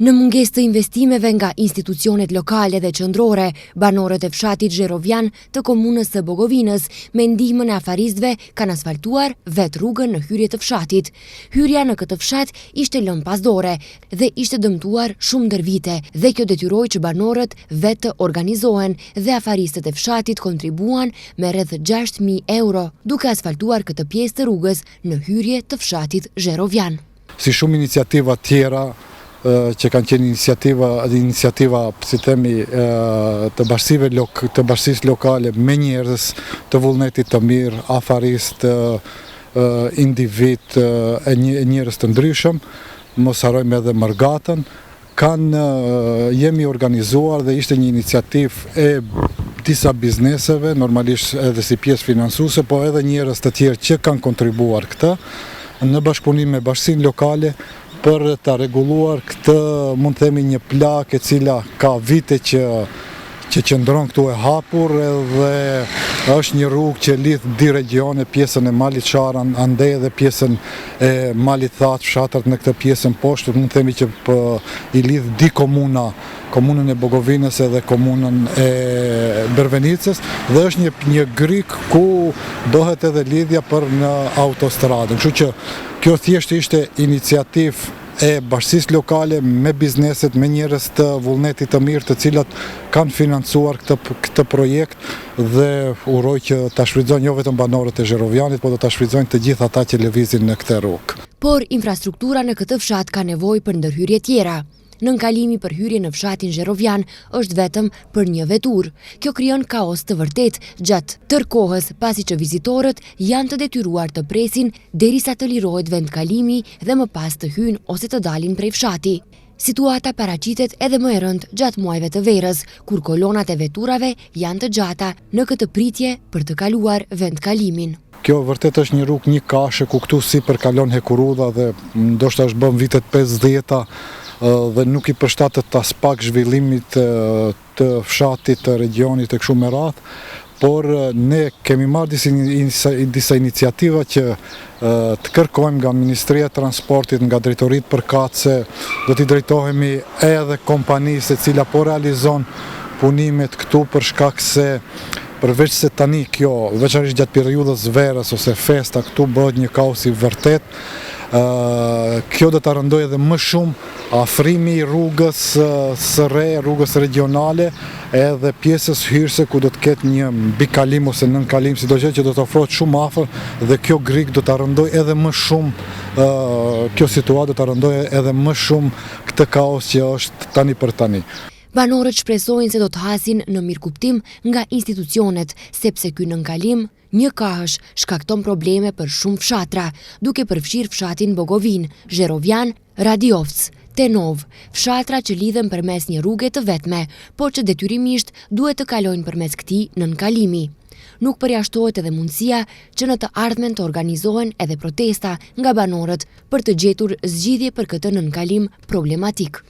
Në mungesë të investimeve nga institucionet lokale dhe qendrore, banorët e fshatit Zherovian të komunës së Bogovinës me ndihmën e afaristëve kanë asfaltuar vetë rrugën në hyrje të fshatit. Hyrja në këtë fshat ishte lënë pas dore dhe ishte dëmtuar shumë ndër vite dhe kjo detyroi që banorët vetë të organizohen dhe afaristët e fshatit kontribuan me rreth 6.000 euro duke asfaltuar këtë pjesë të rrugës në hyrje të fshatit Zherovian. Si shumë iniciativa tjera që kanë qenë iniciativa si themi të bashkësisë lokale me njerëz të vullnetit të mirë, afarist, individ, njerëz të ndryshëm, mos harrojmë edhe Mërgatën, jemi organizuar dhe ishte një iniciativë e disa bizneseve, normalisht edhe si pjesë financuese, po edhe njerëz të tjerë që kanë kontribuar këtë në bashkëpunim me bashkësinë lokale për të rregulluar këtë, mund të themi, një plagë e cila ka vite që qëndron këtu e hapur dhe është një rrugë që lidh di regione, pjesën e Malit Sharan, andej edhe pjesën e Malit Thatë, fshatrat në këtë pjesën poshtë, mund të themi që i lidh di komunën e Bogovinës edhe komunën e Bervenicës dhe është një grik ku bëhet edhe lidhja për në autostradën. Kështu që kjo thjesht ishte iniciativë e bashkësisë lokale me bizneset, me njerëz të vullnetit të mirë të cilat kanë financuar këtë projekt dhe uroj që ta shfrytëzojnë jo vetëm banorët e Zherovianit, por do ta shfrytëzojnë të gjithë ata që lëvizin në këtë rrugë. Por infrastruktura në këtë fshat ka nevojë për ndërhyrje tjera. Nënkalimi për hyrje në fshatin Zherovian është vetëm për një veturë. Kjo krijon kaos të vërtet gjatë tërë kohës, pasi që vizitorët janë të detyruar të presin derisa të lirohet vendkalimi dhe më pas të hyjnë ose të dalin prej fshati. Situata paraqitet edhe më e rëndë gjatë muajve të verës, kur kolonat e veturave janë të gjata në këtë pritje për të kaluar vendkalimin. Kjo vërtet është një rrugë një kashe ku këtu sipër kalon hekurudha dhe ndoshta është bën vitet 50 dhe nuk i përshtatet as pak zhvillimit të fshatit, të regionit e kështu me radhë, por ne kemi marrë disa iniciativa që të kërkojmë nga Ministria e Transportit, nga drejtoritë përkatëse, do t'i drejtohemi edhe kompanisë e cila po realizon punimet këtu për shkak se përveç se tani kjo, veçanërisht gjatë periudhës verës ose festa, këtu bëhet një kaos i vërtet. Kjo do të rëndoj edhe më shumë afrimi rrugës së re, rrugës regionale, edhe pjesës hyrëse ku do të ketë një mbikalim ose nënkalim, sidoqoftë që do të ofrohet shumë afër dhe kjo grik do të rëndoj edhe më shumë, kjo situatë do të rëndoj edhe më shumë këtë kaos që është tani për tani. Banorët shpresojnë se do të hasin në mirëkuptim nga institucionet, sepse ky nënkalim një kahësh shkakton probleme për shumë fshatra, duke përfshirë fshatin Bogovin, Zherovian, Radiovc, Tenov, fshatra që lidhen përmes një rruge të vetme, por që detyrimisht duhet të kalojnë përmes këtij nënkalimi. Nuk përjashtohet edhe mundësia që në të ardhmen të organizohen edhe protesta nga banorët për të gjetur zgjidhje për këtë nënkalim problematik.